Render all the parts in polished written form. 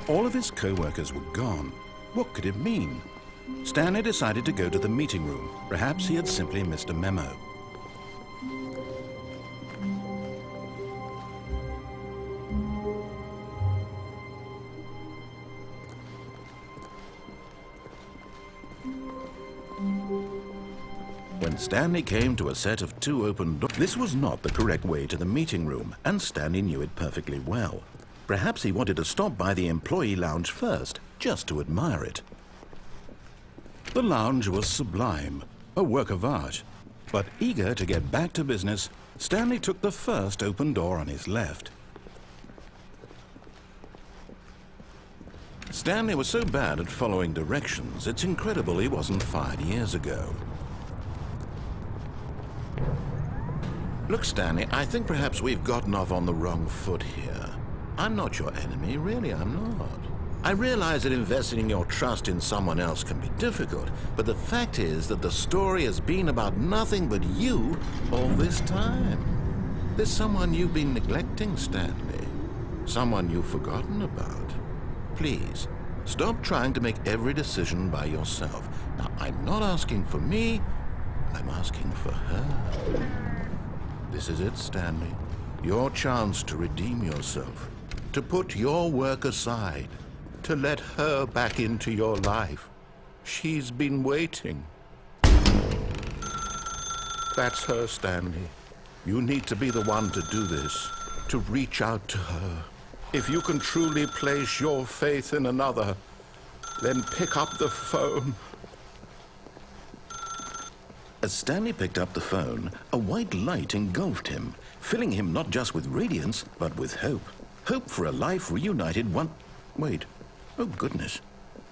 All of his co-workers were gone. What could it mean? Stanley decided to go to the meeting room. Perhaps he had simply missed a memo. When Stanley came to a set of 2 open doors, this was not the correct way to the meeting room, and Stanley knew it perfectly well. Perhaps he wanted to stop by the employee lounge first, just to admire it. The lounge was sublime, a work of art. But eager to get back to business, Stanley took the first open door on his left. Stanley was so bad at following directions, it's incredible he wasn't fired years ago. Look, Stanley, I think perhaps we've gotten off on the wrong foot here. I'm not your enemy, really, I'm not. I realize that investing your trust in someone else can be difficult, but the fact is that the story has been about nothing but you all this time. There's someone you've been neglecting, Stanley. Someone you've forgotten about. Please, stop trying to make every decision by yourself. Now, I'm not asking for me, I'm asking for her. This is it, Stanley. Your chance to redeem yourself, to put your work aside, to let her back into your life. She's been waiting. That's her, Stanley. You need to be the one to do this, to reach out to her. If you can truly place your faith in another, then pick up the phone. As Stanley picked up the phone, a white light engulfed him, filling him not just with radiance, but with hope. Hope for a life reunited one... Wait. Oh, goodness.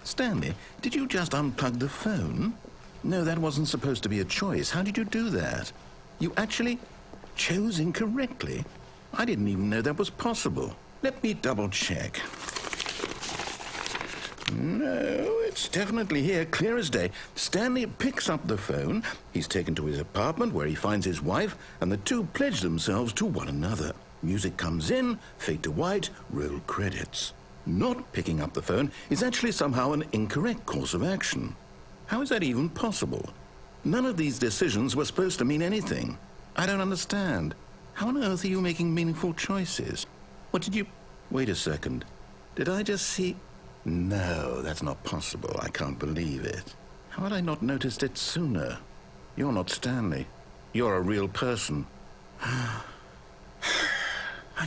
Stanley, did you just unplug the phone? No, that wasn't supposed to be a choice. How did you do that? You actually chose incorrectly? I didn't even know that was possible. Let me double-check. No, it's definitely here, clear as day. Stanley picks up the phone. He's taken to his apartment where he finds his wife, and the two pledge themselves to one another. Music comes in, fade to white, roll credits. Not picking up the phone is actually somehow an incorrect course of action. How is that even possible? None of these decisions were supposed to mean anything. I don't understand. How on earth are you making meaningful choices? What did you... Wait a second. Did I just see... No, that's not possible. I can't believe it. How had I not noticed it sooner? You're not Stanley. You're a real person. I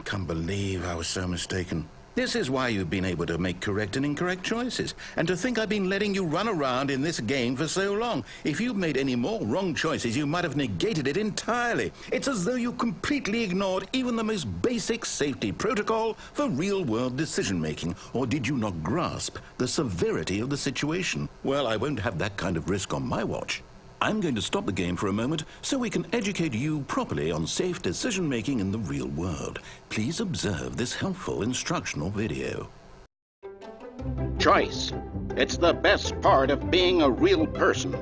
can't believe I was so mistaken. This is why you've been able to make correct and incorrect choices. And to think I've been letting you run around in this game for so long. If you'd made any more wrong choices, you might have negated it entirely. It's as though you completely ignored even the most basic safety protocol for real-world decision-making. Or did you not grasp the severity of the situation? Well, I won't have that kind of risk on my watch. I'm going to stop the game for a moment so we can educate you properly on safe decision-making in the real world. Please observe this helpful instructional video. Choice. It's the best part of being a real person,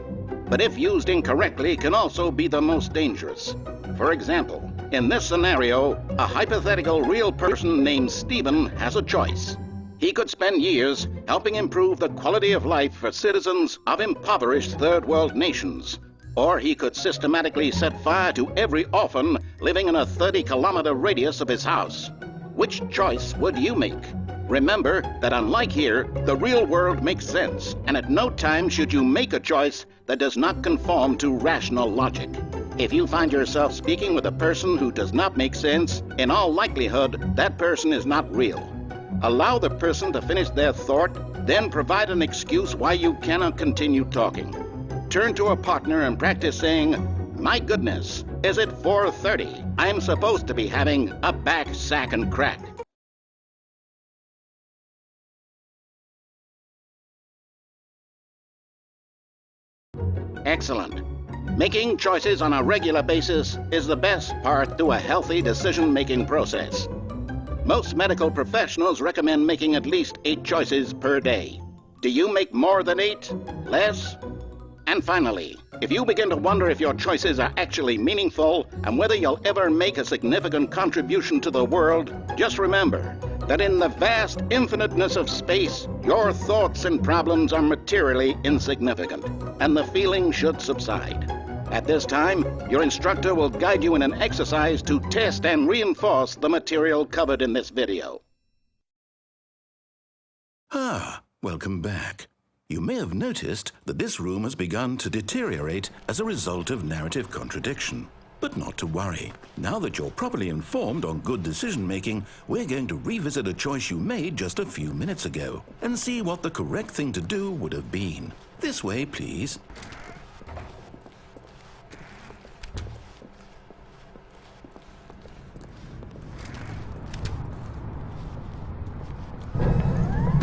but if used incorrectly can also be the most dangerous. For example, in this scenario, a hypothetical real person named Stephen has a choice. He could spend years helping improve the quality of life for citizens of impoverished third world nations. Or he could systematically set fire to every orphan living in a 30-kilometer radius of his house. Which choice would you make? Remember that unlike here, the real world makes sense, and at no time should you make a choice that does not conform to rational logic. If you find yourself speaking with a person who does not make sense, in all likelihood, that person is not real. Allow the person to finish their thought, then provide an excuse why you cannot continue talking. Turn to a partner and practice saying, "My goodness, is it 4:30? I'm supposed to be having a back, sack, and crack." Excellent. Making choices on a regular basis is the best part to a healthy decision-making process. Most medical professionals recommend making at least 8 choices per day. Do you make more than 8? Less? And finally, if you begin to wonder if your choices are actually meaningful and whether you'll ever make a significant contribution to the world, just remember that in the vast infiniteness of space, your thoughts and problems are materially insignificant, and the feeling should subside. At this time, your instructor will guide you in an exercise to test and reinforce the material covered in this video. Welcome back. You may have noticed that this room has begun to deteriorate as a result of narrative contradiction. But not to worry. Now that you're properly informed on good decision-making, we're going to revisit a choice you made just a few minutes ago and see what the correct thing to do would have been. This way, please.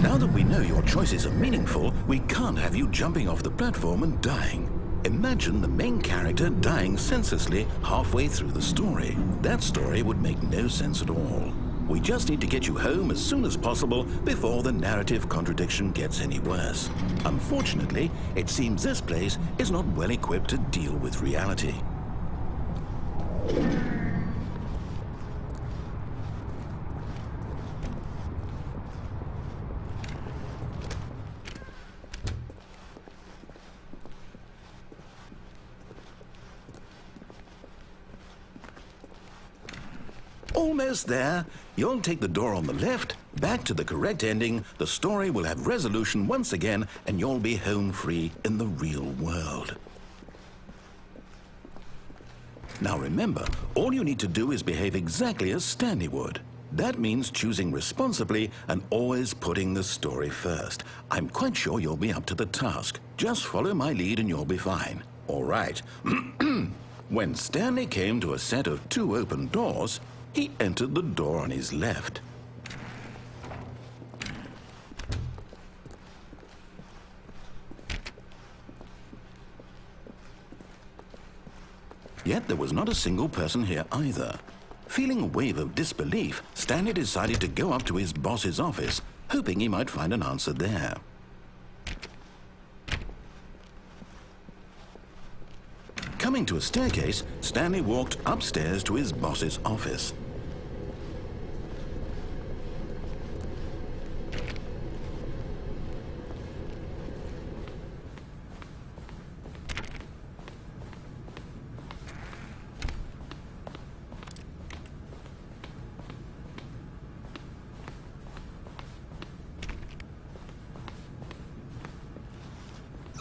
Now that we know your choices are meaningful, we can't have you jumping off the platform and dying. Imagine the main character dying senselessly halfway through the story. That story would make no sense at all. We just need to get you home as soon as possible before the narrative contradiction gets any worse. Unfortunately, it seems this place is not well equipped to deal with reality. Almost there. You'll take the door on the left, back to the correct ending, the story will have resolution once again, and you'll be home free in the real world. Now remember, all you need to do is behave exactly as Stanley would. That means choosing responsibly and always putting the story first. I'm quite sure you'll be up to the task. Just follow my lead and you'll be fine. All right. When Stanley came to a set of 2 open doors, he entered the door on his left. Yet there was not a single person here either. Feeling a wave of disbelief, Stanley decided to go up to his boss's office, hoping he might find an answer there. Coming to a staircase, Stanley walked upstairs to his boss's office.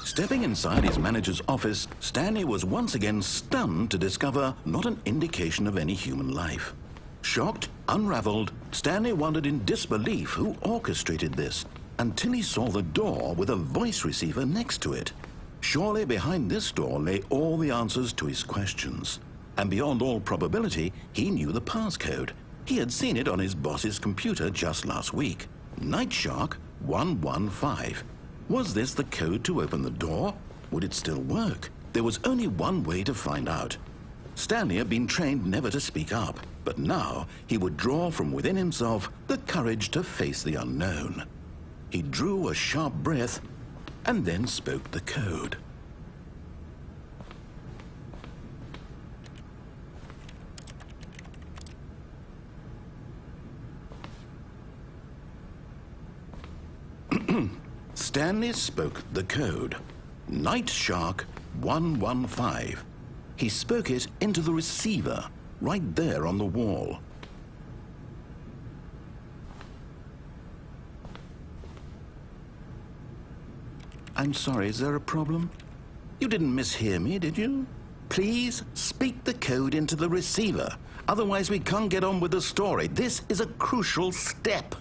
Stepping inside his manager's office, Stanley was once again stunned to discover not an indication of any human life. Shocked, unraveled, Stanley wondered in disbelief who orchestrated this, until he saw the door with a voice receiver next to it. Surely behind this door lay all the answers to his questions. And beyond all probability, he knew the passcode. He had seen it on his boss's computer just last week. Night Shark 115. Was this the code to open the door? Would it still work? There was only one way to find out. Stanley had been trained never to speak up, but now he would draw from within himself the courage to face the unknown. He drew a sharp breath and then spoke the code. Stanley spoke the code. Night Shark 115. He spoke it into the receiver, right there on the wall. I'm sorry, is there a problem? You didn't mishear me, did you? Please speak the code into the receiver. Otherwise we can't get on with the story. This is a crucial step.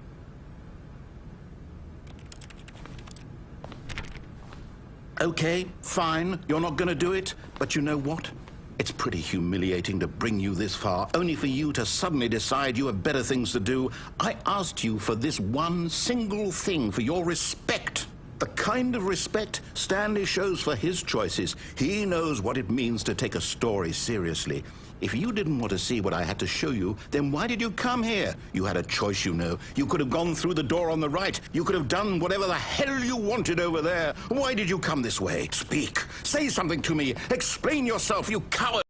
Okay, fine, you're not going to do it, but you know what? It's pretty humiliating to bring you this far, only for you to suddenly decide you have better things to do. I asked you for this one single thing, for your respect. The kind of respect Stanley shows for his choices. He knows what it means to take a story seriously. If you didn't want to see what I had to show you, then why did you come here? You had a choice, you know. You could have gone through the door on the right. You could have done whatever the hell you wanted over there. Why did you come this way? Speak. Say something to me. Explain yourself, you coward.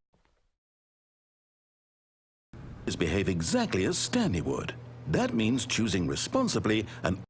Behave exactly as Stanley would. That means choosing responsibly and